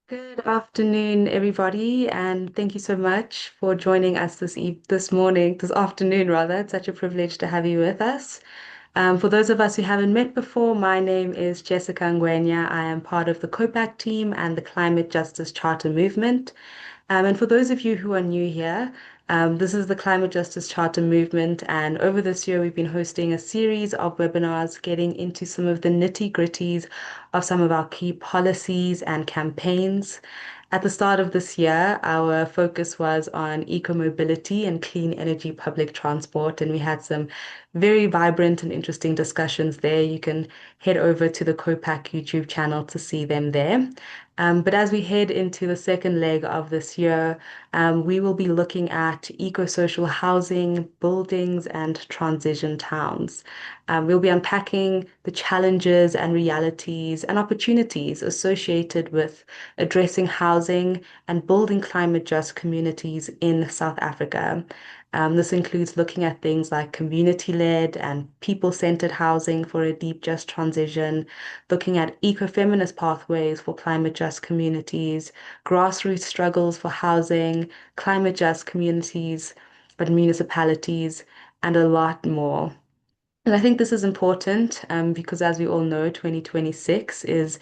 Good afternoon, everybody, and thank you so much for joining us this morning, this afternoon rather. It's such a privilege to have you with us. For those of us who haven't met before, my name is Jessica Ngwenya. I am part of the COPAC team and the Climate Justice Charter movement. And for those of you who are new here, this is the Climate Justice Charter movement. And over this year, we've been hosting a series of webinars getting into some of the nitty-gritties of some of our key policies and campaigns. At the start of this year, our focus was on eco-mobility and clean energy public transport, and we had some very vibrant and interesting discussions there. You can head over to the COPAC YouTube channel to see them there. But as we head into the second leg of this year, we will be looking at eco-social housing, buildings, and transition towns. We'll be unpacking the challenges and realities and opportunities associated with addressing housing and building climate just communities in South Africa. This includes looking at things like community-led and people-centered housing for a deep, just transition, looking at ecofeminist pathways for climate just communities, grassroots struggles for housing, climate just communities and municipalities, and a lot more. And I think this is important because, as we all know, 2026 is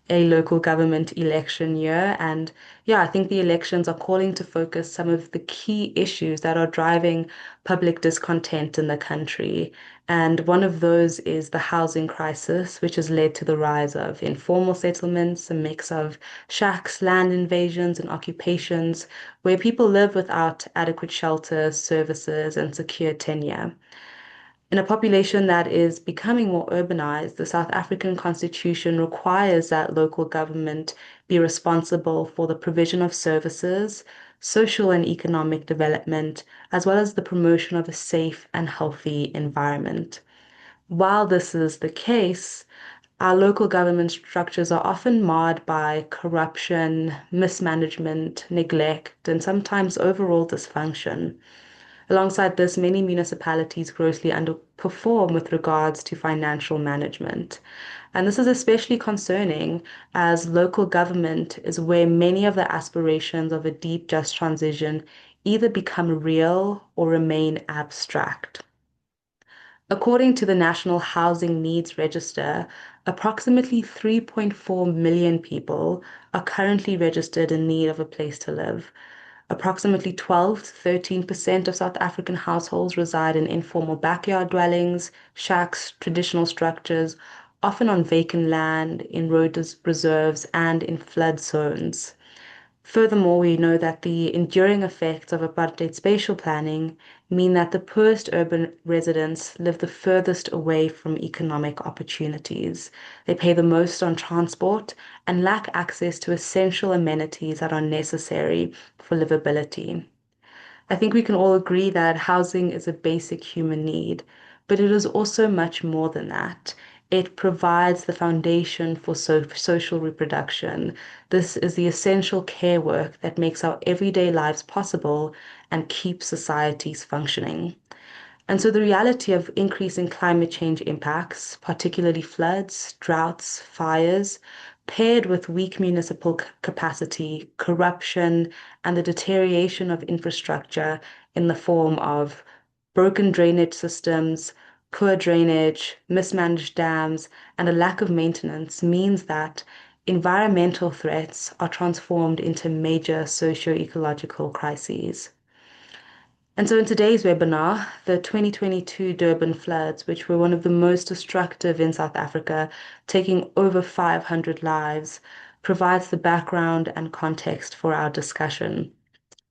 a local government election year. And yeah, I think the elections are calling to focus some of the key issues that are driving public discontent in the country. And one of those is the housing crisis, which has led to the rise of informal settlements, a mix of shacks, land invasions, and occupations, where people live without adequate shelter, services, and secure tenure. In a population that is becoming more urbanized, the South African Constitution requires that local government be responsible for the provision of services, social and economic development, as well as the promotion of a safe and healthy environment. While this is the case, our local government structures are often marred by corruption, mismanagement, neglect, and sometimes overall dysfunction. Alongside this, many municipalities grossly underperform with regards to financial management. And this is especially concerning as local government is where many of the aspirations of a deep, just transition either become real or remain abstract. According to the National Housing Needs Register, approximately 3.4 million people are currently registered in need of a place to live. Approximately 12 to 13% of South African households reside in informal backyard dwellings, shacks, traditional structures, often on vacant land, in road reserves, and in flood zones. Furthermore, we know that the enduring effects of apartheid spatial planning mean that the poorest urban residents live the furthest away from economic opportunities. They pay the most on transport and lack access to essential amenities that are necessary for livability. I think we can all agree that housing is a basic human need, but it is also much more than that. It provides the foundation for social reproduction. This is the essential care work that makes our everyday lives possible and keeps societies functioning. And so the reality of increasing climate change impacts, particularly floods, droughts, fires, paired with weak municipal capacity, corruption, and the deterioration of infrastructure in the form of broken drainage systems, poor drainage, mismanaged dams, and a lack of maintenance means that environmental threats are transformed into major socio-ecological crises. And so in today's webinar, the 2022 Durban floods, which were one of the most destructive in South Africa, taking over 500 lives, provides the background and context for our discussion.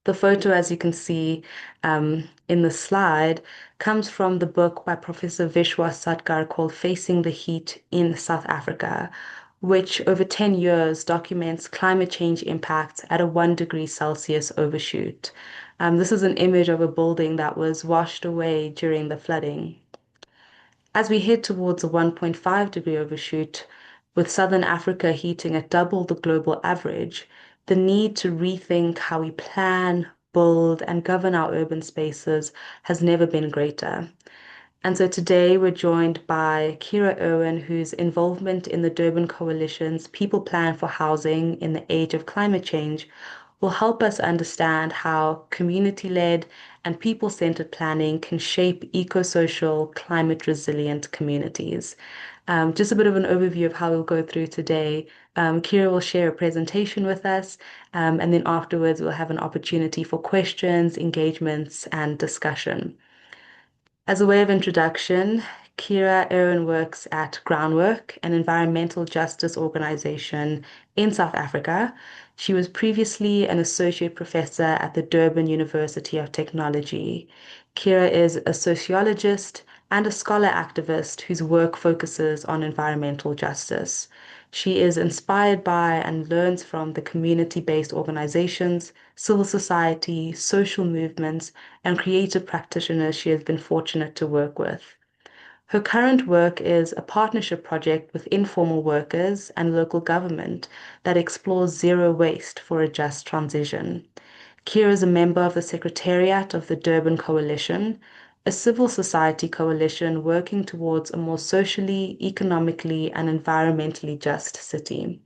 The photo, as you can see in the slide, comes from the book by Professor Vishwas Satgar called Facing the Heat in South Africa, which over 10 years documents climate change impacts at a 1 degree Celsius overshoot. This is an image of a building that was washed away during the flooding. As we head towards a 1.5 degree overshoot, with Southern Africa heating at double the global average, the need to rethink how we plan, build, and govern our urban spaces has never been greater. And so today we're joined by Kira Irwin, whose involvement in the Durban Coalition's People Plan for Housing in the Age of Climate Change will help us understand how community-led and people-centered planning can shape eco-social, climate-resilient communities. Just a bit of an overview of how we'll go through today. Kira will share a presentation with us, and then afterwards we'll have an opportunity for questions, engagements, and discussion. As a way of introduction, Kira Erin works at Groundwork, an environmental justice organization in South Africa. She was previously an associate professor at the Durban University of Technology. Kira is a sociologist and a scholar activist whose work focuses on environmental justice. She is inspired by and learns from the community-based organizations, civil society, social movements, and creative practitioners she has been fortunate to work with. Her current work is a partnership project with informal workers and local government that explores zero waste for a just transition. Kira is a member of the Secretariat of the Durban Coalition, a civil society coalition working towards a more socially, economically, and environmentally just city.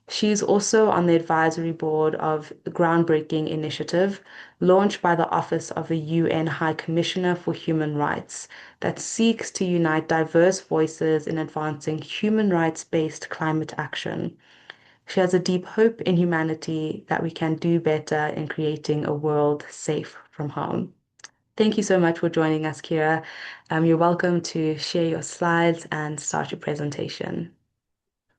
She's also on the advisory board of the Groundbreaking Initiative, launched by the Office of the UN High Commissioner for Human Rights, that seeks to unite diverse voices in advancing human rights-based climate action. She has a deep hope in humanity that we can do better in creating a world safe from harm. Thank you so much for joining us, Kira. You're welcome to share your slides and start your presentation.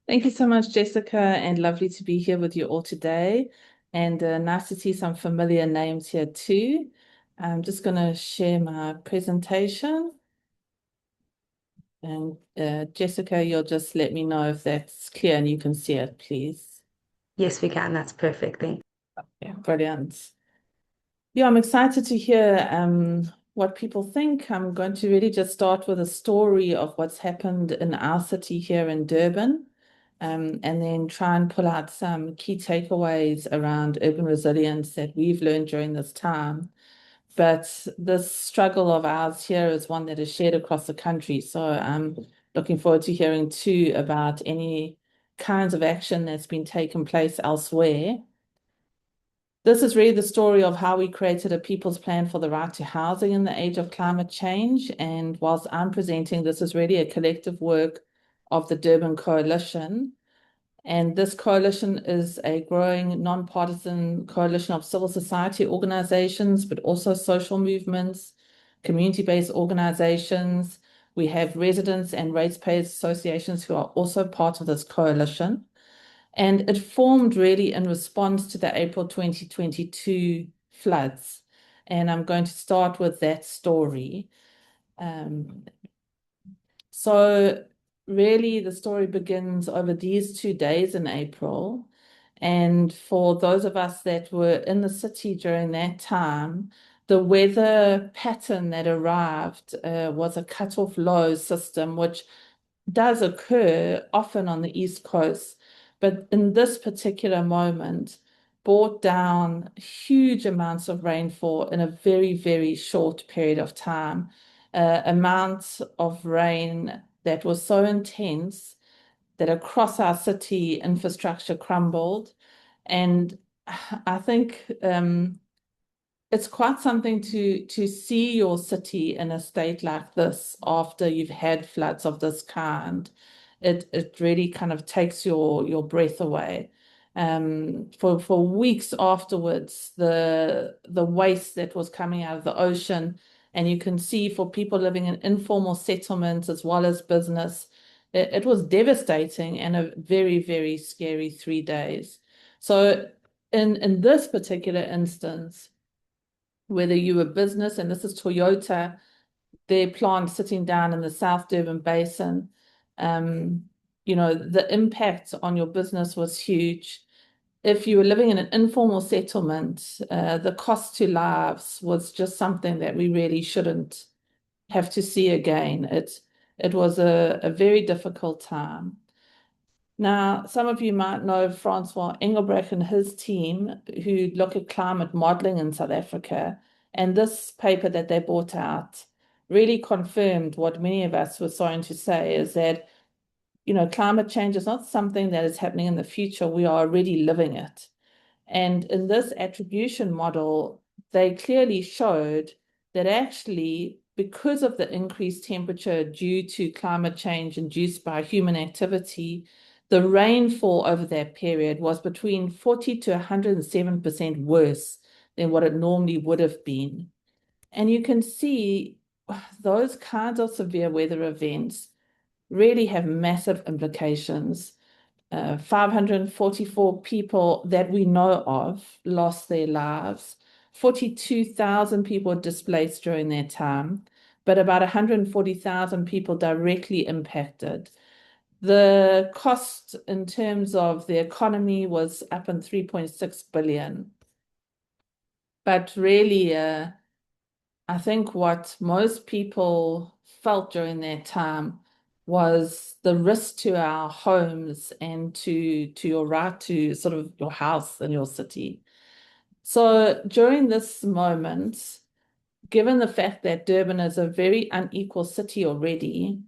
Thank you so much, Jessica, and lovely to be here with you all today. And nice to see some familiar names here too. I'm just going to share my presentation. And Jessica, you'll just let me know if that's clear and you can see it, please. Yes, we can. That's perfect. Thank Yeah, brilliant. Yeah, I'm excited to hear what people think. I'm going to really just start with a story of what's happened in our city here in Durban, and then try and pull out some key takeaways around urban resilience that we've learned during this time. But this struggle of ours here is one that is shared across the country. So I'm looking forward to hearing too about any kinds of action that's been taken place elsewhere. This is really the story of how we created a people's plan for the right to housing in the age of climate change. And whilst I'm presenting, this is really a collective work of the Durban Coalition. And this coalition is a growing nonpartisan coalition of civil society organizations, but also social movements, community-based organizations. We have residents and ratepayers associations who are also part of this coalition. And it formed really in response to the April 2022 floods. And I'm going to start with that story. Um, so really the story begins over these 2 days in April. And for those of us that were in the city during that time, the weather pattern that arrived was a cut-off low system, which does occur often on the East Coast, but in this particular moment, brought down huge amounts of rainfall in a very, very short period of time. Amounts of rain that was so intense that across our city, infrastructure crumbled. And I think it's quite something to see your city in a state like this after you've had floods of this kind. It really kind of takes your breath away. For weeks afterwards, the waste that was coming out of the ocean, and you can see for people living in informal settlements as well as business, it was devastating and a very, very scary 3 days. So in this particular instance, whether you were business, and this is Toyota, their plant sitting down in the South Durban Basin, um, the impact on your business was huge. If you were living in an informal settlement, the cost to lives was just something that we really shouldn't have to see again. It was a very difficult time. Now, some of you might know Francois Engelbrecht and his team who look at climate modeling in South Africa. And this paper that they brought out really confirmed what many of us were starting to say is that, climate change is not something that is happening in the future. We are already living it. And in this attribution model, they clearly showed that actually, because of the increased temperature due to climate change induced by human activity, the rainfall over that period was between 40 to 107% worse than what it normally would have been. And you can see those kinds of severe weather events really have massive implications. 544 people that we know of lost their lives. 42,000 people displaced during that time, but about 140,000 people directly impacted. The cost in terms of the economy was up in 3.6 billion. But really, I think what most people felt during that time was the risk to our homes and to your right to sort of your house and your city. So during this moment, given the fact that Durban is a very unequal city already,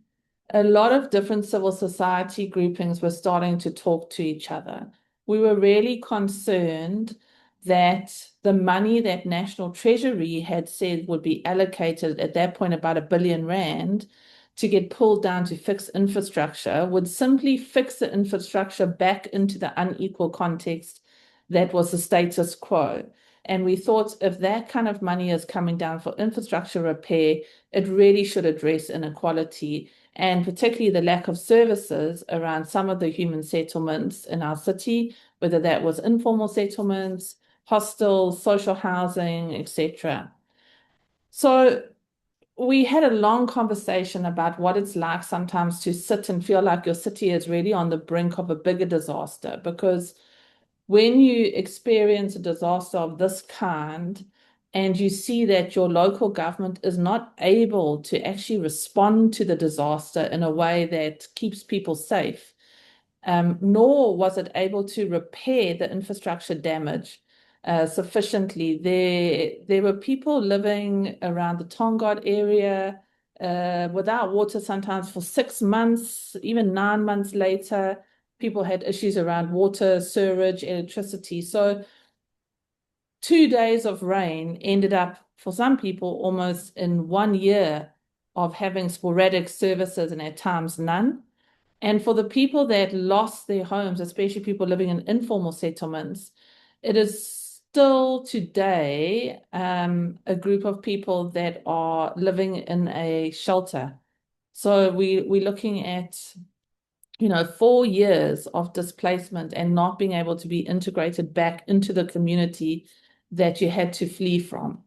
a lot of different civil society groupings were starting to talk to each other. We were really concerned that the money that National Treasury had said would be allocated at that point, about R1 billion, to get pulled down to fix infrastructure, would simply fix the infrastructure back into the unequal context that was the status quo. And we thought if that kind of money is coming down for infrastructure repair, it really should address inequality and particularly the lack of services around some of the human settlements in our city, whether that was informal settlements, hostels, social housing, etc. So we had a long conversation about what it's like sometimes to sit and feel like your city is really on the brink of a bigger disaster, because when you experience a disaster of this kind and you see that your local government is not able to actually respond to the disaster in a way that keeps people safe, nor was it able to repair the infrastructure damage sufficiently. There were people living around the Tongod area without water sometimes for 6 months, even 9 months later. People had issues around water, sewerage, electricity. So 2 days of rain ended up, for some people, almost in 1 year of having sporadic services and at times none. And for the people that lost their homes, especially people living in informal settlements, it is still today a group of people that are living in a shelter. So we're looking at 4 years of displacement and not being able to be integrated back into the community that you had to flee from.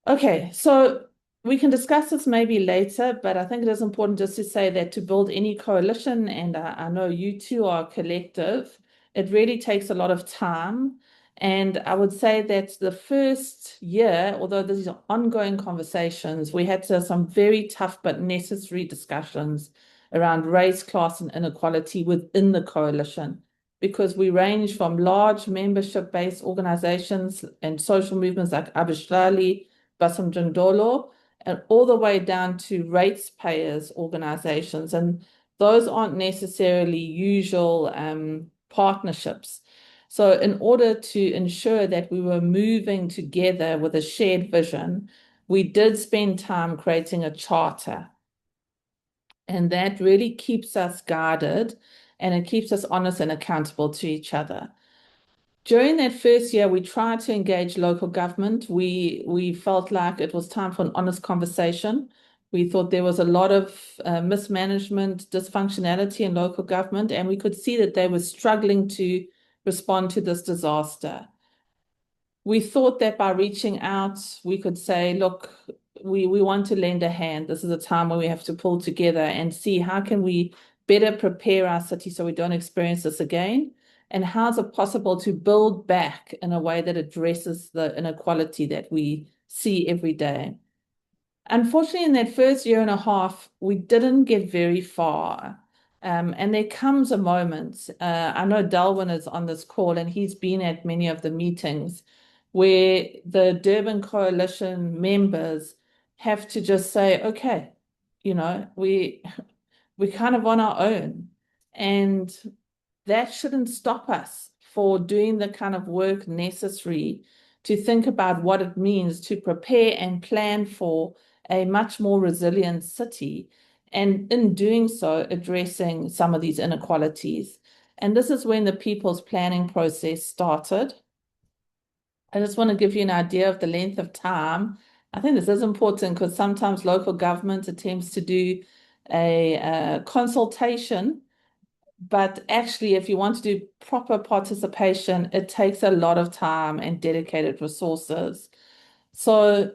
Okay, so we can discuss this maybe later, but I think it is important just to say that to build any coalition, and I know you two are a collective, it really takes a lot of time. And I would say that the first year, although these are ongoing conversations, we had some very tough but necessary discussions around race, class, and inequality within the coalition, because we range from large membership-based organizations and social movements like Abishlali, Basamjandolo, and all the way down to rates payers organizations. And those aren't necessarily usual partnerships. So in order to ensure that we were moving together with a shared vision, we did spend time creating a charter. And that really keeps us guarded and it keeps us honest and accountable to each other. During that first year, we tried to engage local government. We felt like it was time for an honest conversation. We thought there was a lot of mismanagement, dysfunctionality in local government, and we could see that they were struggling to respond to this disaster. We thought that by reaching out, we could say, look, we want to lend a hand. This is a time where we have to pull together and see how can we better prepare our city so we don't experience this again. And how is it possible to build back in a way that addresses the inequality that we see every day? Unfortunately, in that first year and a half, we didn't get very far. And there comes a moment, I know Delwyn is on this call and he's been at many of the meetings where the Durban Coalition members have to just say, okay, we're kind of on our own. And that shouldn't stop us for doing the kind of work necessary to think about what it means to prepare and plan for a much more resilient city. And in doing so, addressing some of these inequalities. And this is when the people's planning process started. I just want to give you an idea of the length of time. I think this is important because sometimes local government attempts to do a consultation, but actually, if you want to do proper participation, it takes a lot of time and dedicated resources. So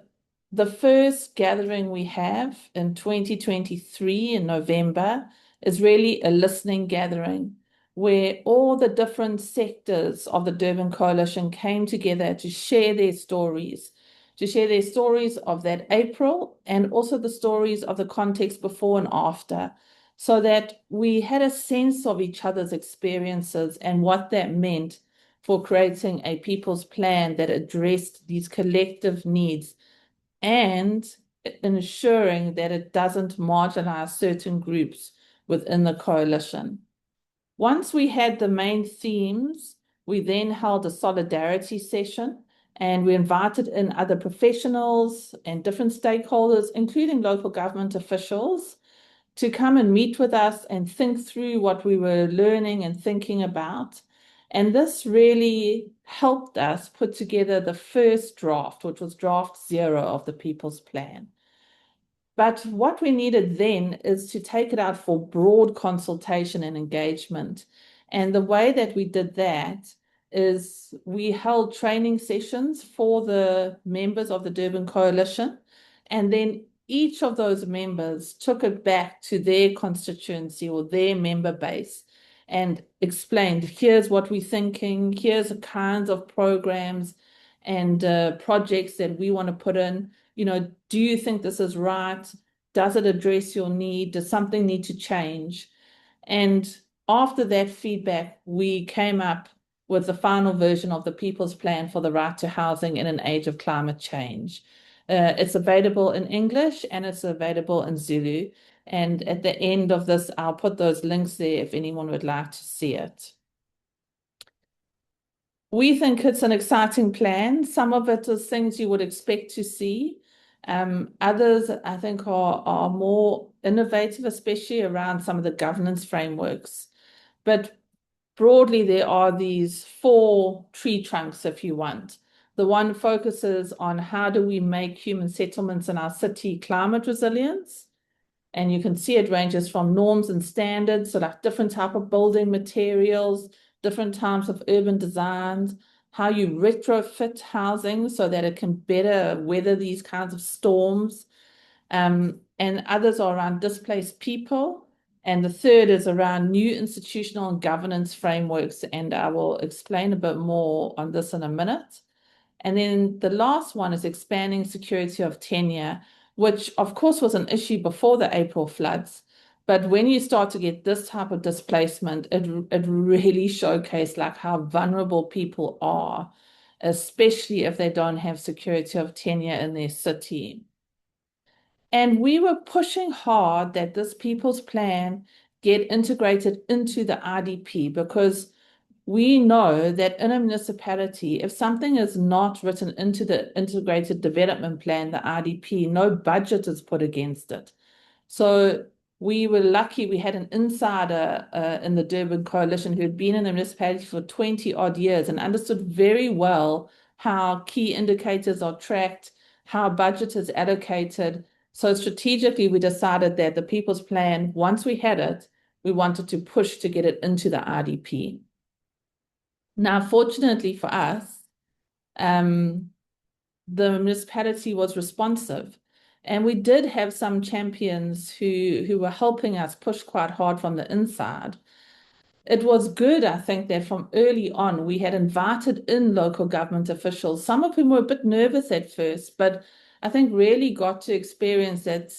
the first gathering we have in 2023 in November is really a listening gathering where all the different sectors of the Durban Coalition came together to share their stories of that April and also the stories of the context before and after, so that we had a sense of each other's experiences and what that meant for creating a people's plan that addressed these collective needs and ensuring that it doesn't marginalize certain groups within the coalition. Once we had the main themes, we then held a solidarity session and we invited in other professionals and different stakeholders, including local government officials, to come and meet with us and think through what we were learning and thinking about. And this really helped us put together the first draft, which was draft 0 of the People's Plan. But what we needed then is to take it out for broad consultation and engagement. And the way that we did that is we held training sessions for the members of the Durban Coalition. And then each of those members took it back to their constituency or their member base and explained, here's what we're thinking, here's the kinds of programs and projects that we want to put in. Do you think this is right? Does it address your need? Does something need to change? And after that feedback, we came up with the final version of the People's Plan for the Right to Housing in an Age of Climate Change. It's available in English and it's available in Zulu. And at the end of this, I'll put those links there if anyone would like to see it. We think it's an exciting plan. Some of it is things you would expect to see. Others, I think, are more innovative, especially around some of the governance frameworks. But broadly, there are these 4 tree trunks, if you want. The one focuses on how do we make human settlements in our city climate resilience. And you can see it ranges from norms and standards, so like different type of building materials, different types of urban designs, how you retrofit housing so that it can better weather these kinds of storms. And others are around displaced people. And the third is around new institutional and governance frameworks. And I will explain a bit more on this in a minute. And then the last one is expanding security of tenure, which of course was an issue before the April floods. But when you start to get this type of displacement, it really showcased like how vulnerable people are, especially if they don't have security of tenure in their city. And we were pushing hard that this People's Plan get integrated into the IDP because we know that in a municipality, if something is not written into the integrated development plan, the IDP, no budget is put against it. So we were lucky we had an insider in the Durban Coalition who had been in the municipality for 20 odd years and understood very well how key indicators are tracked, how budget is allocated. So strategically, we decided that the People's Plan, once we had it, we wanted to push to get it into the IDP. Now, fortunately for us, the municipality was responsive. And we did have some champions who were helping us push quite hard from the inside. It was good, I think, that from early on we had invited in local government officials, some of whom were a bit nervous at first, but I think really got to experience that,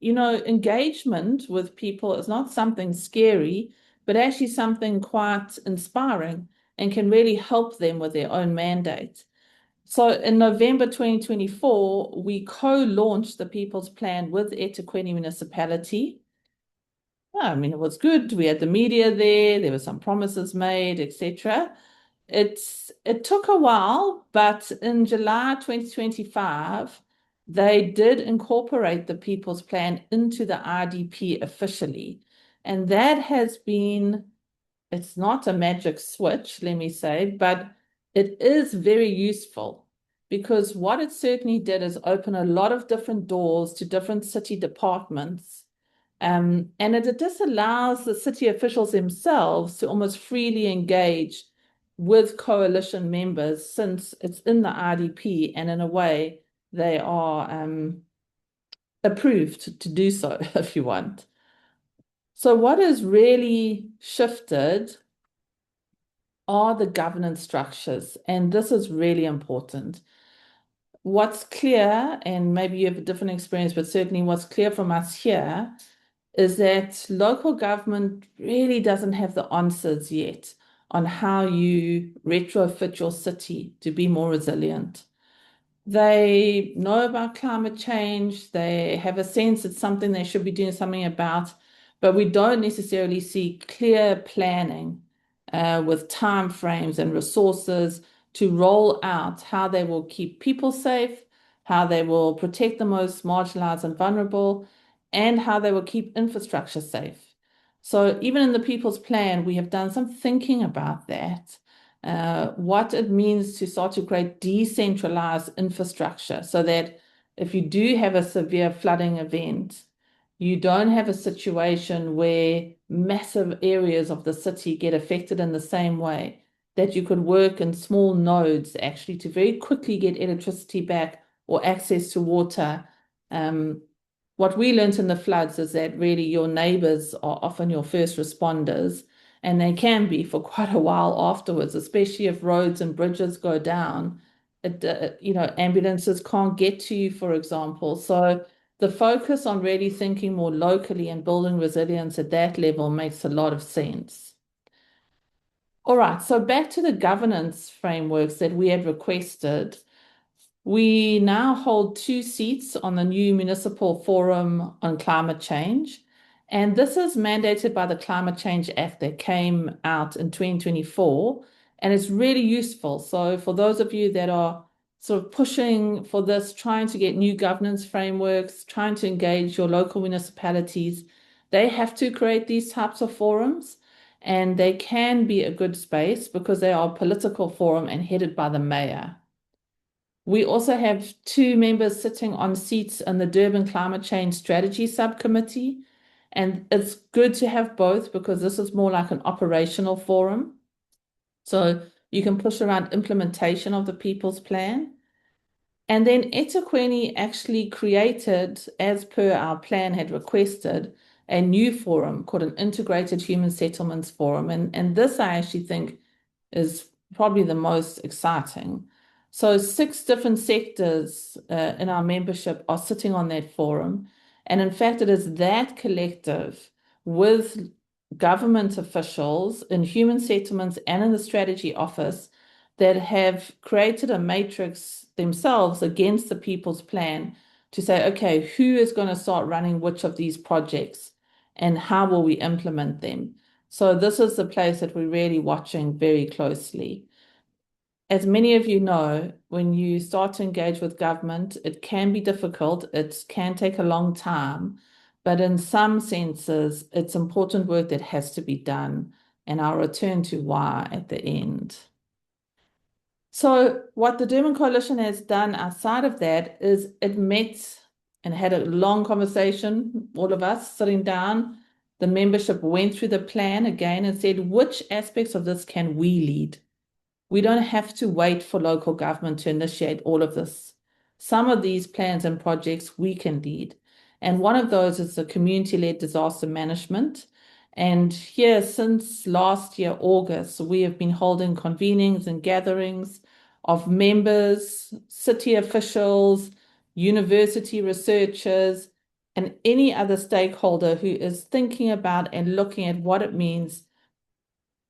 engagement with people is not something scary, but actually something quite inspiring and can really help them with their own mandate. So in November 2024, we co-launched the People's Plan with eThekwini Municipality. I mean, it was good. We had the media there. There were some promises made, etc. It took a while, but in July 2025, they did incorporate the People's Plan into the IDP officially. And that has been, it's not a magic switch, let me say, but it is very useful because what it certainly did is open a lot of different doors to different city departments. And it just allows the city officials themselves to almost freely engage with coalition members since it's in the IDP, and in a way they are approved to do so if you want. So what has really shifted are the governance structures, and this is really important. What's clear, and maybe you have a different experience, but certainly what's clear from us here is that local government really doesn't have the answers yet on how you retrofit your city to be more resilient. They know about climate change. They have a sense it's something they should be doing something about, but we don't necessarily see clear planning with time frames and resources to roll out how they will keep people safe, how they will protect the most marginalized and vulnerable, and how they will keep infrastructure safe. So even in the People's Plan, we have done some thinking about that, what it means to start to create decentralized infrastructure so that if you do have a severe flooding event, you don't have a situation where massive areas of the city get affected in the same way, that you could work in small nodes actually to very quickly get electricity back or access to water. Um, what we learned in the floods is that really your neighbors are often your first responders, and they can be for quite a while afterwards, especially if roads and bridges go down. Ambulances can't get to you, for example. So the focus on really thinking more locally and building resilience at that level makes a lot of sense. All right, so back to the governance frameworks that we had requested. We now hold 2 seats on the new Municipal Forum on Climate Change. And this is mandated by the Climate Change Act that came out in 2024. And it's really useful. So, for those of you that are sort of pushing for this, trying to get new governance frameworks, trying to engage your local municipalities, they have to create these types of forums. And they can be a good space because they are a political forum and headed by the mayor. We also have 2 members sitting on seats in the Durban Climate Change Strategy Subcommittee. And it's good to have both because this is more like an operational forum. So you can push around implementation of the People's Plan. And then eThekwini actually created, as per our plan had requested, a new forum called an Integrated Human Settlements Forum. And this I actually think is probably the most exciting. So 6 different sectors in our membership are sitting on that forum. And in fact, it is that collective with government officials in human settlements and in the strategy office that have created a matrix themselves against the People's Plan to say, okay, who is going to start running which of these projects and how will we implement them? So this is the place that we're really watching very closely. As many of you know, when you start to engage with government, it can be difficult. It can take a long time, but in some senses, it's important work that has to be done. And I'll return to why at the end. So what the Durban Coalition has done outside of that is it met and had a long conversation, all of us sitting down. The membership went through the plan again and said, which aspects of this can we lead? We don't have to wait for local government to initiate all of this. Some of these plans and projects we can lead. And one of those is the community-led disaster management. And here, since last year, August, we have been holding convenings and gatherings of members, city officials, university researchers, and any other stakeholder who is thinking about and looking at what it means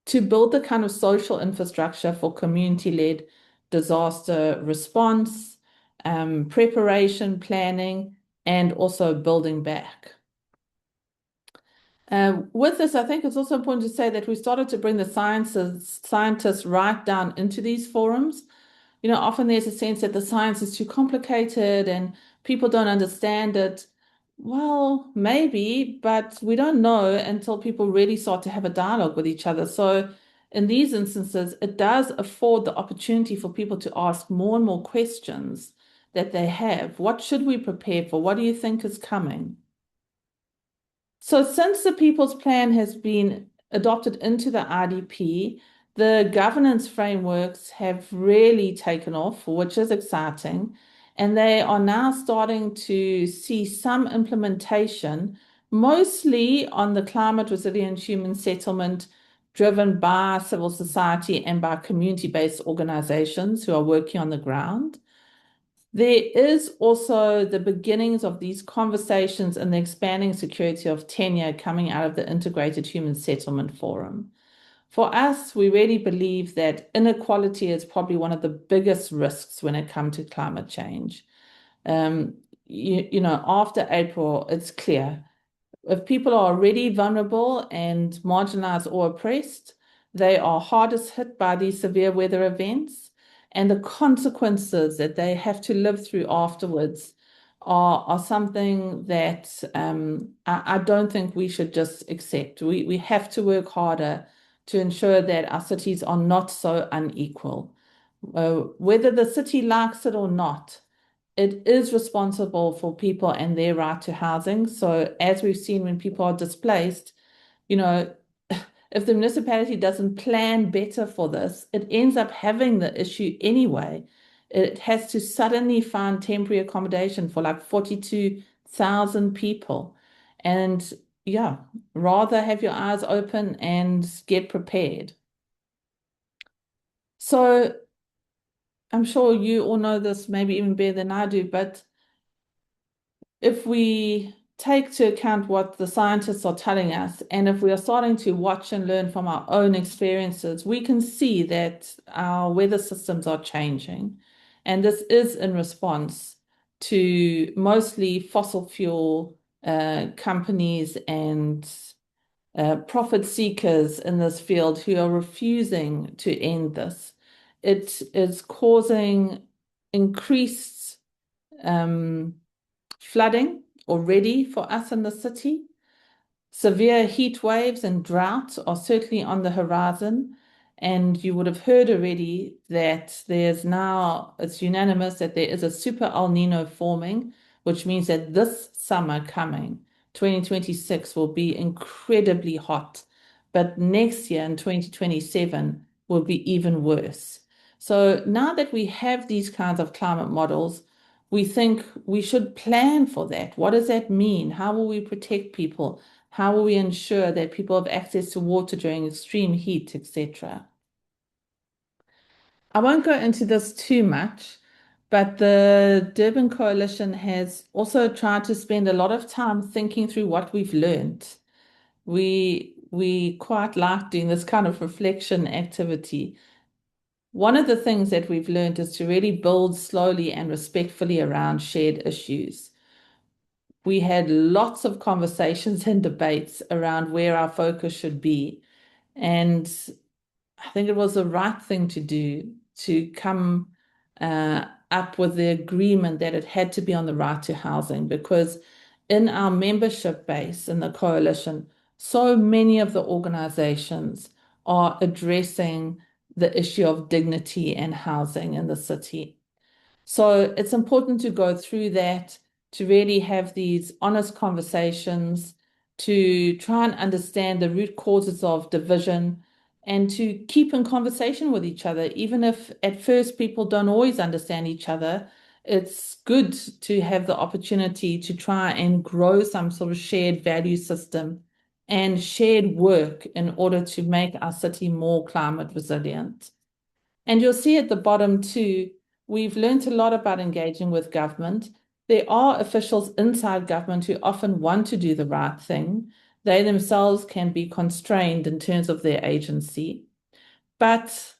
to build the kind of social infrastructure for community-led disaster response, preparation, planning, and also building back. With this, I think it's also important to say that we started to bring the scientists right down into these forums. Often there's a sense that the science is too complicated and people don't understand it. Well, maybe, but we don't know until people really start to have a dialogue with each other. So in these instances, it does afford the opportunity for people to ask more and more questions that they have. What should we prepare for? What do you think is coming? So since the People's Plan has been adopted into the IDP, the governance frameworks have really taken off, which is exciting. And they are now starting to see some implementation, mostly on the climate resilient human settlement driven by civil society and by community-based organizations who are working on the ground. There is also the beginnings of these conversations and the expanding security of tenure coming out of the Integrated Human Settlement Forum. For us, we really believe that inequality is probably one of the biggest risks when it comes to climate change. After April, it's clear if people are already vulnerable and marginalized or oppressed, they are hardest hit by these severe weather events, and the consequences that they have to live through afterwards are something that I don't think we should just accept. We have to work harder to ensure that our cities are not so unequal. Whether the city likes it or not, it is responsible for people and their right to housing. So as we've seen when people are displaced, you know, if the municipality doesn't plan better for this, it ends up having the issue anyway. It has to suddenly find temporary accommodation for like 42,000 people. And yeah, rather have your eyes open and get prepared. So I'm sure you all know this maybe even better than I do, but if we take to account what the scientists are telling us, and if we are starting to watch and learn from our own experiences, we can see that our weather systems are changing. And this is in response to mostly fossil fuel companies and profit seekers in this field who are refusing to end this. It is causing increased flooding already for us in the city. Severe heat waves and drought are certainly on the horizon. And you would have heard already that it's unanimous that there is a super El Nino forming, which means that this summer coming, 2026, will be incredibly hot. But next year in 2027 will be even worse. So now that we have these kinds of climate models, we think we should plan for that. What does that mean? How will we protect people? How will we ensure that people have access to water during extreme heat, etc.? I won't go into this too much, but the Durban Coalition has also tried to spend a lot of time thinking through what we've learned. We quite like doing this kind of reflection activity. One of the things that we've learned is to really build slowly and respectfully around shared issues. We had lots of conversations and debates around where our focus should be. And I think it was the right thing to do to come up with the agreement that it had to be on the right to housing, because in our membership base in the coalition, so many of the organizations are addressing the issue of dignity and housing in the city. So it's important to go through that, to really have these honest conversations, to try and understand the root causes of division, and to keep in conversation with each other. Even if at first people don't always understand each other, it's good to have the opportunity to try and grow some sort of shared value system and shared work in order to make our city more climate resilient. And you'll see at the bottom too, we've learned a lot about engaging with government. There are officials inside government who often want to do the right thing. They themselves can be constrained in terms of their agency. But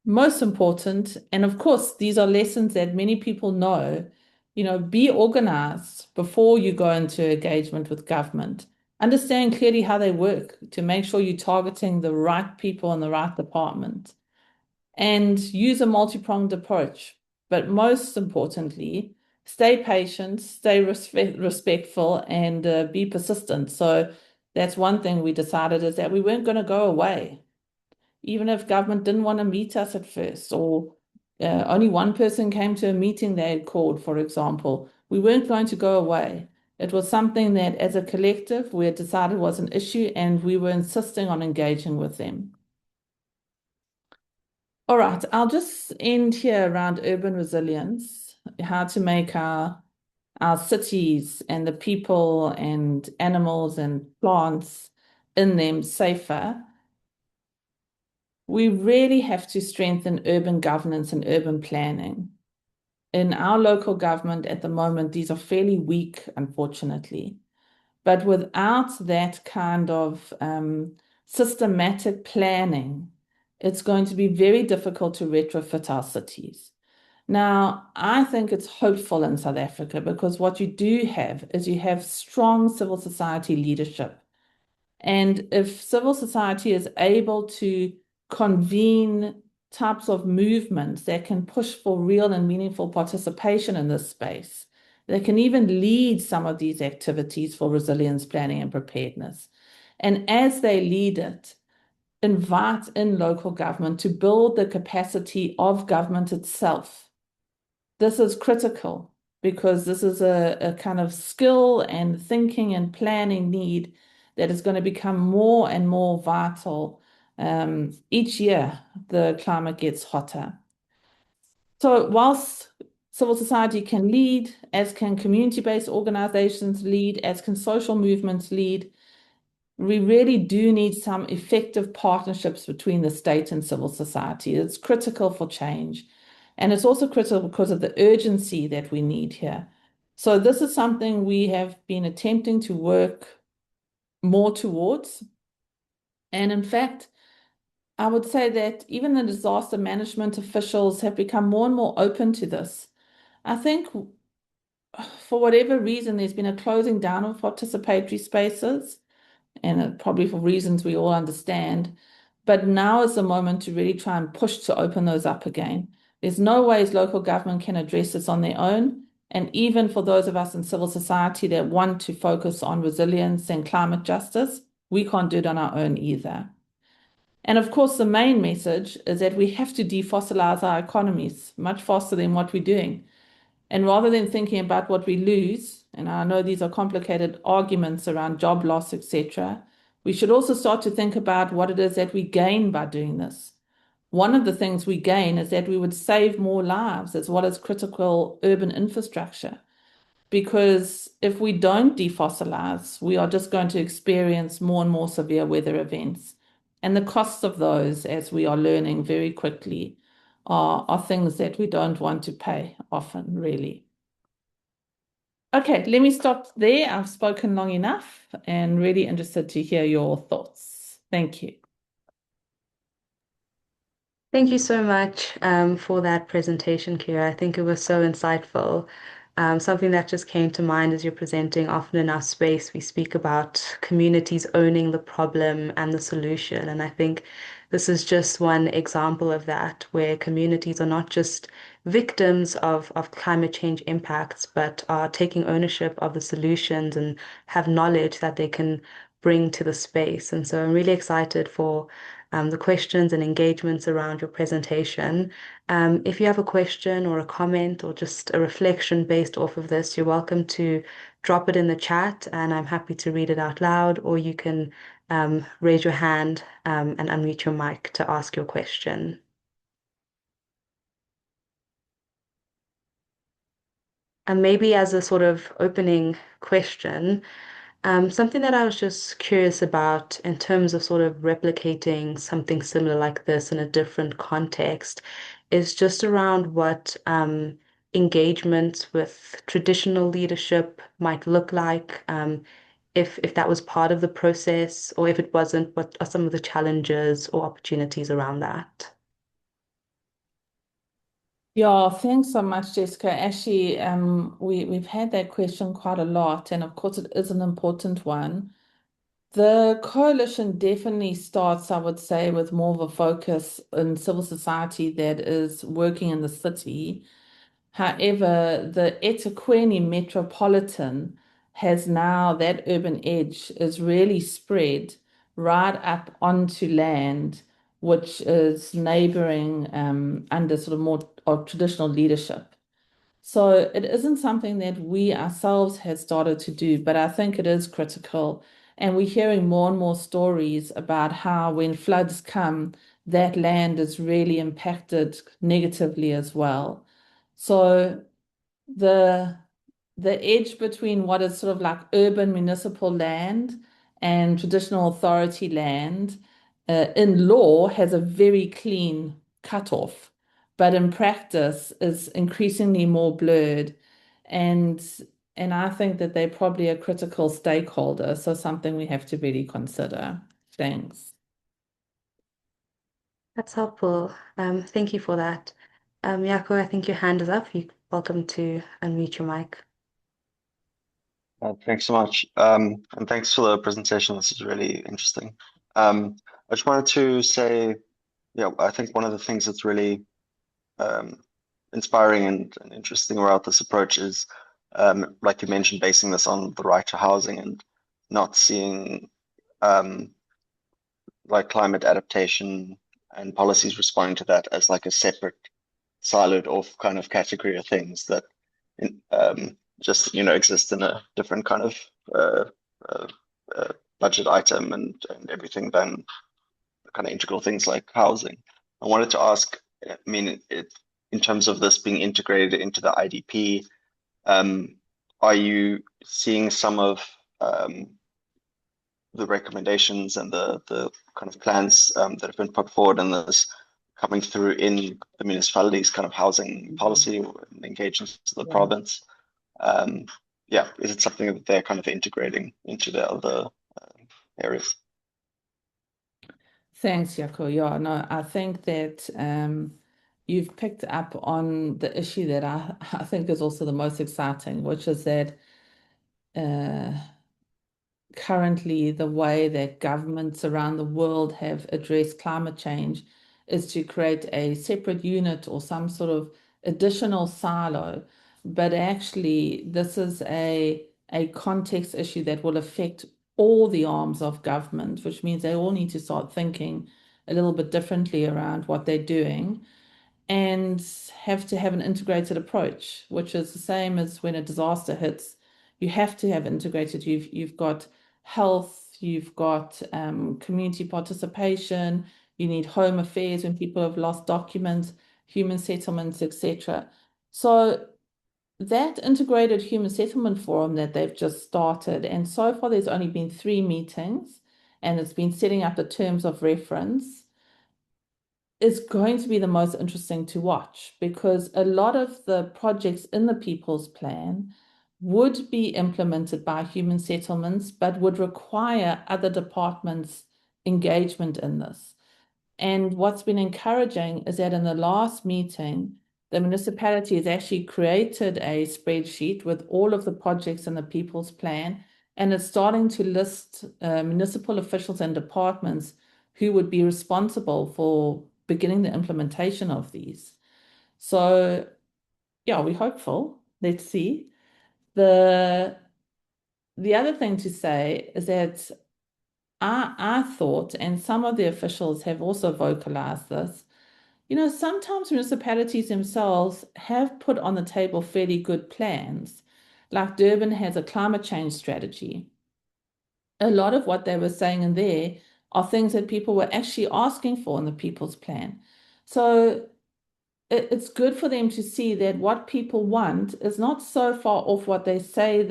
Most important, and of course, these are lessons that many people know, be organized before you go into engagement with government. Understand clearly how they work to make sure you're targeting the right people in the right department and use a multi-pronged approach. But most importantly, stay patient, stay respectful, and be persistent. So that's one thing we decided is that we weren't going to go away even if government didn't want to meet us at first, or only one person came to a meeting they had called, for example, we weren't going to go away. It was something that, as a collective, we had decided was an issue, and we were insisting on engaging with them. All right, I'll just end here around urban resilience, how to make our cities and the people and animals and plants in them safer. We really have to strengthen urban governance and urban planning. In our local government at the moment, these are fairly weak, unfortunately. But without that kind of systematic planning, it's going to be very difficult to retrofit our cities. Now, I think it's hopeful in South Africa because what you do have is you have strong civil society leadership. And if civil society is able to convene types of movements that can push for real and meaningful participation in this space, they can even lead some of these activities for resilience planning and preparedness. And as they lead it, invite in local government to build the capacity of government itself. This is critical because this is a kind of skill and thinking and planning need that is going to become more and more vital. Each year, the climate gets hotter. So, whilst civil society can lead, as can community-based organizations lead, as can social movements lead, we really do need some effective partnerships between the state and civil society. It's critical for change. And it's also critical because of the urgency that we need here. So, this is something we have been attempting to work more towards. And in fact, I would say that even the disaster management officials have become more and more open to this. I think for whatever reason, there's been a closing down of participatory spaces, and probably for reasons we all understand. But now is the moment to really try and push to open those up again. There's no ways local government can address this on their own. And even for those of us in civil society that want to focus on resilience and climate justice, we can't do it on our own either. And of course, the main message is that we have to defossilize our economies much faster than what we're doing. And rather than thinking about what we lose, and I know these are complicated arguments around job loss, etc., we should also start to think about what it is that we gain by doing this. One of the things we gain is that we would save more lives as well as critical urban infrastructure. Because if we don't defossilize, we are just going to experience more and more severe weather events. And the costs of those, as we are learning very quickly, are things that we don't want to pay often, really. Okay, let me stop there. I've spoken long enough and really interested to hear your thoughts. Thank you. Thank you so much for that presentation, Kira. I think it was so insightful. Something that just came to mind as you're presenting, often in our space, we speak about communities owning the problem and the solution. And I think this is just one example of that, where communities are not just victims of climate change impacts, but are taking ownership of the solutions and have knowledge that they can bring to the space. And so I'm really excited for the questions and engagements around your presentation. If you have a question or a comment or just a reflection based off of this, you're welcome to drop it in the chat and I'm happy to read it out loud, or you can raise your hand and unmute your mic to ask your question. And maybe as a sort of opening question, something that I was just curious about in terms of sort of replicating something similar like this in a different context is just around what engagements with traditional leadership might look like, if that was part of the process, or if it wasn't, what are some of the challenges or opportunities around that? Yeah, thanks so much, Jessica. Actually, we've had that question quite a lot, and of course, it is an important one. The coalition definitely starts, I would say, with more of a focus in civil society that is working in the city. However, the eThekwini metropolitan has now that urban edge is really spread right up onto land, which is neighboring under sort of more of traditional leadership. So it isn't something that we ourselves have started to do, but I think it is critical. And we're hearing more and more stories about how when floods come, that land is really impacted negatively as well. So the the edge between what is sort of like urban municipal land and traditional authority land in law has a very clean cutoff, but in practice is increasingly more blurred. And and I think that they're probably a critical stakeholder, so something we have to really consider. Thanks. That's helpful. Thank you for that. Yako, I think your hand is up. You're welcome to unmute your mic. Thanks so much. And thanks for the presentation. This is really interesting. I just wanted to say, yeah, I think one of the things that's really um, inspiring and interesting about this approach is, like you mentioned, basing this on the right to housing and not seeing um, like climate adaptation and policies responding to that as like a separate, siloed off kind of category of things that just exist in a different kind of uh, uh, budget item and everything than kind of integral things like housing. I wanted to ask, I mean, in terms of this being integrated into the IDP, um, are you seeing some of the recommendations and the kind of plans that have been put forward in this coming through in the municipalities' kind of housing policy and engagements to the Yeah. province? Yeah, is it something that they're kind of integrating into the other areas? Thanks, Yako. Yeah, no, I think that you've picked up on the issue that I think is also the most exciting, which is that uh, currently the way that governments around the world have addressed climate change is to create a separate unit or some sort of additional silo. But actually, this is a context issue that will affect all the arms of government, which means they all need to start thinking a little bit differently around what they're doing and have to have an integrated approach, which is the same as when a disaster hits. You have to have integrated. You've got health, you've got community participation, you need home affairs when people have lost documents, human settlements, etc. So that integrated human settlement forum that they've just started, and so far there's only been 3 meetings, and it's been setting up the terms of reference is going to be the most interesting to watch because a lot of the projects in the People's Plan would be implemented by human settlements, but would require other departments' engagement in this. And what's been encouraging is that in the last meeting, the municipality has actually created a spreadsheet with all of the projects in the People's Plan, and it's starting to list municipal officials and departments who would be responsible for beginning the implementation of these. So, yeah, we're hopeful. Let's see. The the other thing to say is that I thought, and some of the officials have also vocalized this, sometimes municipalities themselves have put on the table fairly good plans. Like Durban has a climate change strategy. A lot of what they were saying in there are things that people were actually asking for in the People's Plan. So it's good for them to see that what people want is not so far off what they say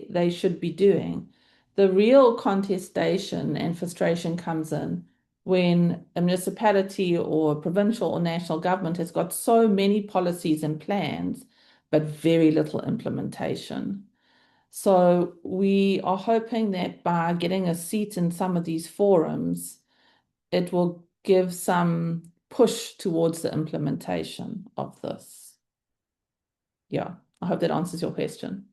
they should be doing. The real contestation and frustration comes in when a municipality or provincial or national government has got so many policies and plans, but very little implementation. So we are hoping that by getting a seat in some of these forums, it will give some push towards the implementation of this. yeah, I hope that answers your question.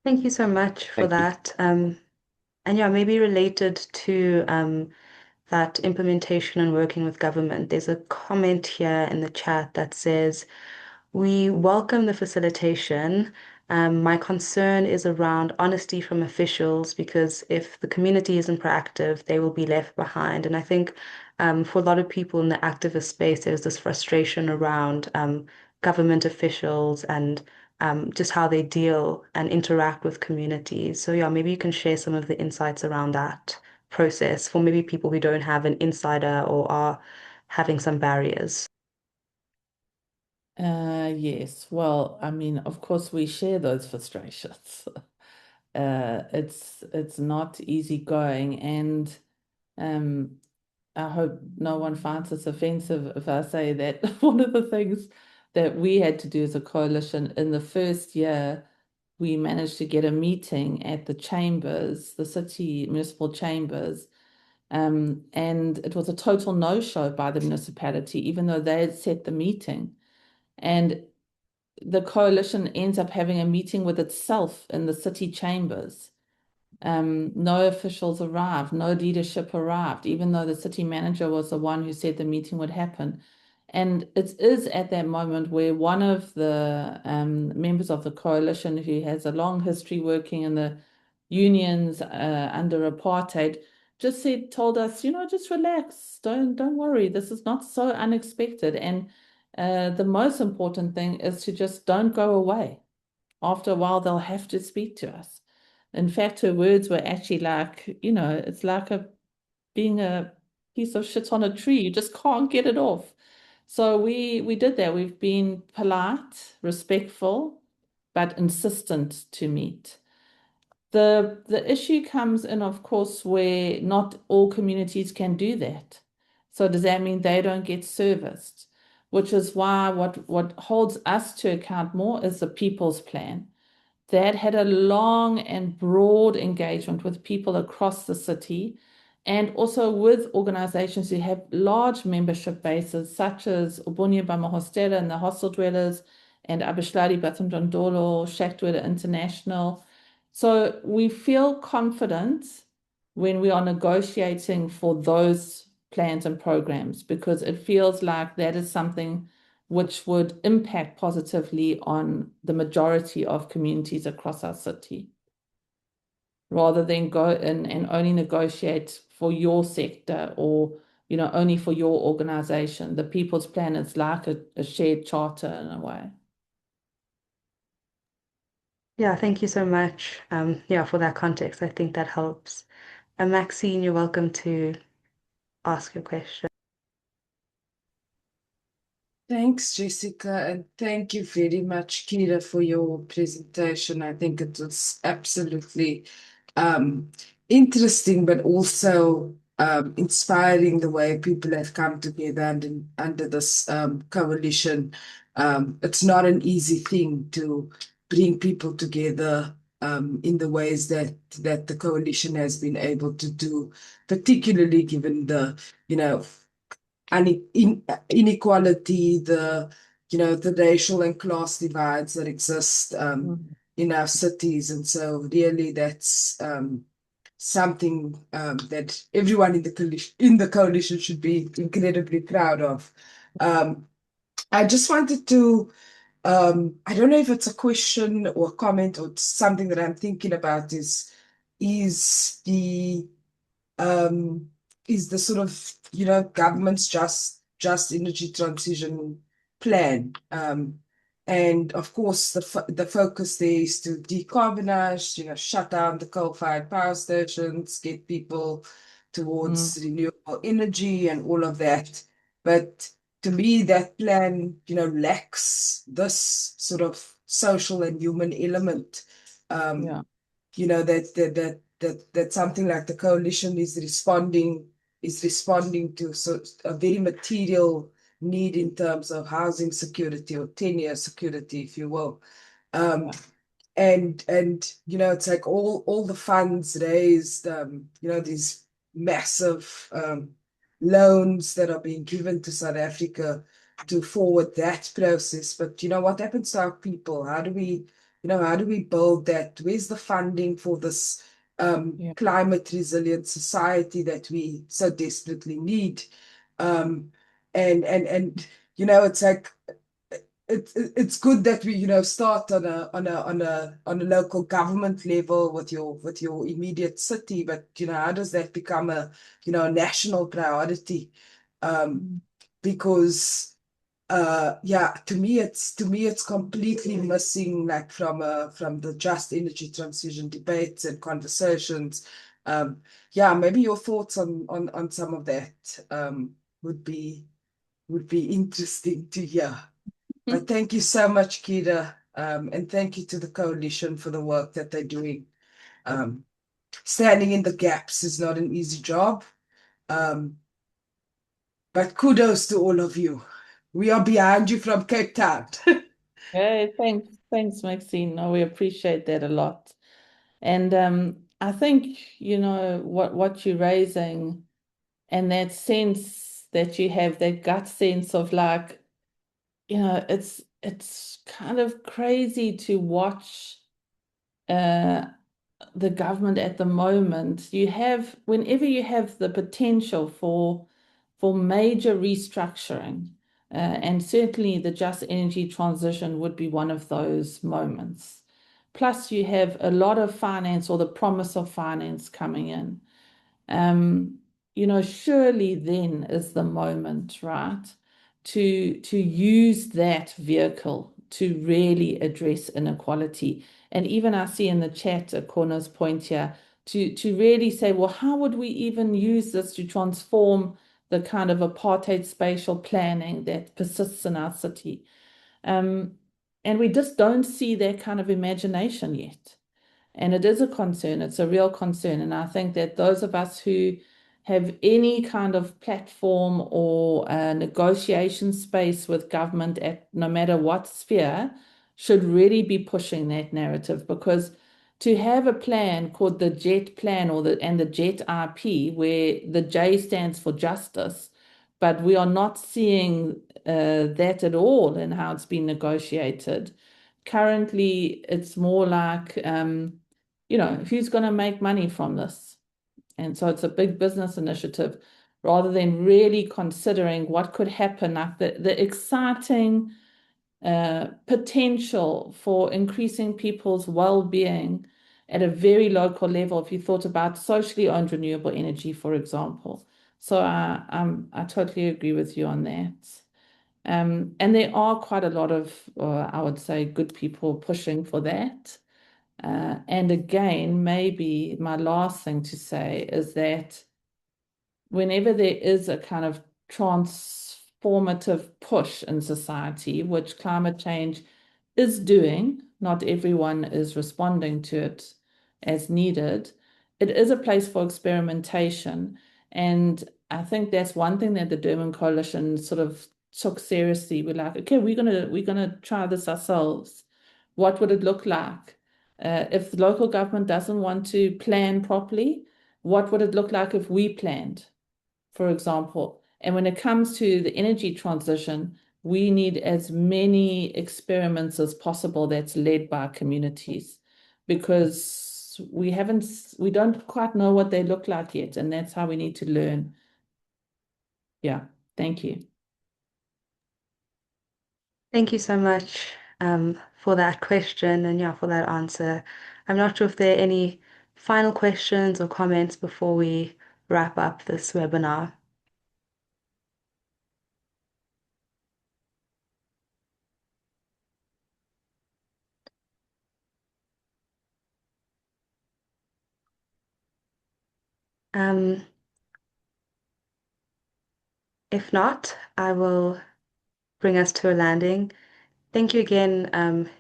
Thank you so much for Thank you. that. And yeah, maybe related to that implementation and working with government, there's a comment here in the chat that says, we welcome the facilitation. My concern is around honesty from officials because if the community isn't proactive, they will be left behind. And I think for a lot of people in the activist space, there's this frustration around government officials and just how they deal and interact with communities. So yeah, maybe you can share some of the insights around that process for maybe people who don't have an insider or are having some barriers. Yes, well, I mean, of course, we share those frustrations. It's not easy going, and um, I hope no one finds this offensive if I say that one of the things that we had to do as a coalition in the first year, we managed to get a meeting at the chambers, the city municipal chambers, and it was a total no-show by the municipality, even though they had set the meeting. And the coalition ends up having a meeting with itself in the city chambers. No officials arrived, no leadership arrived, even though the city manager was the one who said the meeting would happen. And it is at that moment where one of the members of the coalition, who has a long history working in the unions under apartheid, just told us, just relax, don't worry, this is not so unexpected. And the most important thing is to just don't go away. After a while, they'll have to speak to us. In fact, her words were actually like, it's like being a piece of shit on a tree. You just can't get it off. So we did that. We've been polite, respectful, but insistent to meet. The issue comes in, of course, where not all communities can do that. So does that mean they don't get serviced? Which is why what holds us to account more is the people's plan that had a long and broad engagement with people across the city and also with organizations who have large membership bases, such as Ubunye Bamahostela and the Hostel Dwellers and Abishlali Batundondolo, Shack Dweller International. So we feel confident when we are negotiating for those plans and programs because it feels like that is something which would impact positively on the majority of communities across our city, rather than go in and only negotiate for your sector or only for your organization. The People's Plan is like a shared charter in a way. Yeah, thank you so much. Yeah, for that context, I think that helps. And Maxine, you're welcome to ask your question. Thanks, Jessica, and thank you very much, Kira, for your presentation. I think it was absolutely um, interesting, but also inspiring the way people have come together under this coalition. It's not an easy thing to bring people together in the ways that the coalition has been able to do, particularly given the, inequality, the racial and class divides that exist in our cities. And so really that's something that everyone in the coalition should be incredibly proud of. I just wanted to I don't know if it's a question or a comment or something that I'm thinking about is the um, is the sort of, government's just energy transition plan. And of course, the focus there is to decarbonize, shut down the coal-fired power stations, get people towards renewable energy and all of that. But to me, that plan, lacks this sort of social and human element. Yeah. That something like the coalition is responding to a very material need in terms of housing security or tenure security, if you will. Um, and it's like all the funds raised, these massive loans that are being given to South Africa to forward that process. But what happens to our people? How do we build that? Where's the funding for this Yeah. climate resilient society that we so desperately need? And it's like it's good that we start on a local government level with your immediate city, but how does that become a national priority? Because yeah, to me it's completely missing, like from the just energy transition debates and conversations. Yeah, maybe your thoughts on some of that would be interesting to hear. But thank you so much, Kida, and thank you to the coalition for the work that they're doing. Um, Standing in the gaps is not an easy job, um, but kudos to all of you. We are behind you from Cape Town. Hey, thanks, Maxine. No, we appreciate that a lot. And I think, what you're raising and that sense that you have, that gut sense of like, it's kind of crazy to watch uh, the government at the moment. Whenever you have the potential for major restructuring, and certainly the just energy transition would be one of those moments. Plus, you have a lot of finance or the promise of finance coming in. Um, surely then is the moment, right, to use that vehicle to really address inequality. And even I see in the chat a corner's point here to really say, well, how would we even use this to transform the kind of apartheid spatial planning that persists in our city? And we just don't see that kind of imagination yet. And it is a concern, it's a real concern. And I think that those of us who have any kind of platform or negotiation space with government at no matter what sphere should really be pushing that narrative, because to have a plan called the JET plan and the JET RP, where the J stands for justice, but we are not seeing that at all in how it's been negotiated. Currently, it's more like who's going to make money from this? And so it's a big business initiative rather than really considering what could happen, like the exciting potential for increasing people's well-being at a very local level. If you thought about socially owned renewable energy, for example. So I totally agree with you on that. And there are quite a lot of, I would say, good people pushing for that. And again, maybe my last thing to say is that whenever there is a kind of transformative push in society, which climate change is doing, not everyone is responding to it as needed, it is a place for experimentation. And I think that's one thing that the Durban Coalition sort of took seriously. We're like, okay, we're gonna try this ourselves. What would it look like? If the local government doesn't want to plan properly, what would it look like if we planned, for example? And when it comes to the energy transition, we need as many experiments as possible that's led by communities, because we don't quite know what they look like yet, and that's how we need to learn. Yeah, thank you. Thank you so much for that question and yeah, for that answer. I'm not sure if there are any final questions or comments before we wrap up this webinar. Um, if not, I will bring us to a landing. Thank you again,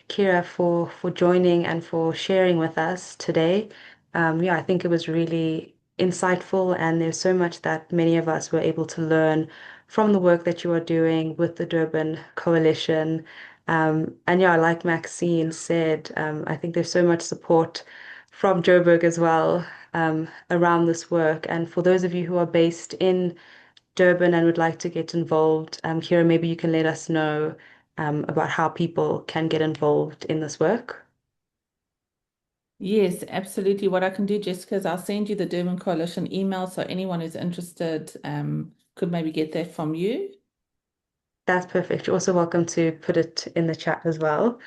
Kira, for joining and for sharing with us today. Yeah, I think it was really insightful, and there's so much that many of us were able to learn from the work that you are doing with the Durban Coalition. And yeah, like Maxine said, I think there's so much support from Joburg as well, around this work. And for those of you who are based in Durban and would like to get involved, Kira, maybe you can let us know about how people can get involved in this work. Yes, absolutely. What I can do, Jessica, is I'll send you the Durban Coalition email so anyone who's interested could maybe get that from you. That's perfect. You're also welcome to put it in the chat as well.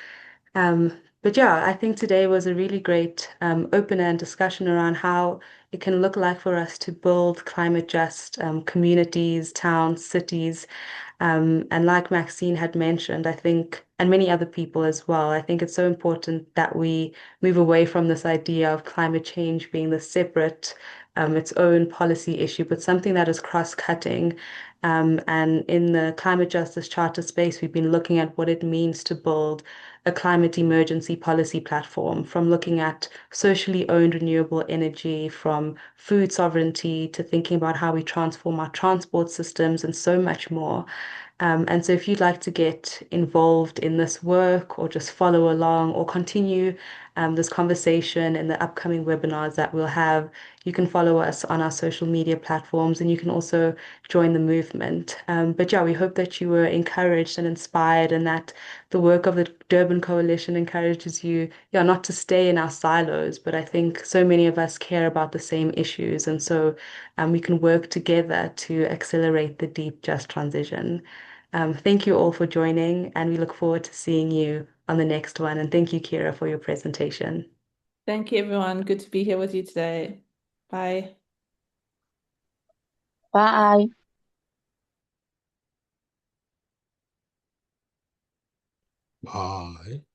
But yeah, I think today was a really great opener and discussion around how it can look like for us to build climate just communities, towns, cities. And like Maxine had mentioned, I think, and many other people as well, I think it's so important that we move away from this idea of climate change being the separate, its own policy issue, but something that is cross-cutting. And in the climate justice charter space, we've been looking at what it means to build a climate emergency policy platform, from looking at socially owned renewable energy, from food sovereignty to thinking about how we transform our transport systems and so much more. And so, if you'd like to get involved in this work or just follow along or continue this conversation in the upcoming webinars that we'll have, you can follow us on our social media platforms and you can also join the movement. But yeah, we hope that you were encouraged and inspired and that the work of the Durban Coalition encourages you, yeah, not to stay in our silos, but I think so many of us care about the same issues. And so we can work together to accelerate the deep, just transition. Thank you all for joining, and we look forward to seeing you on the next one. And thank you, Kira, for your presentation. Thank you, everyone. Good to be here with you today. Bye. Bye. Bye.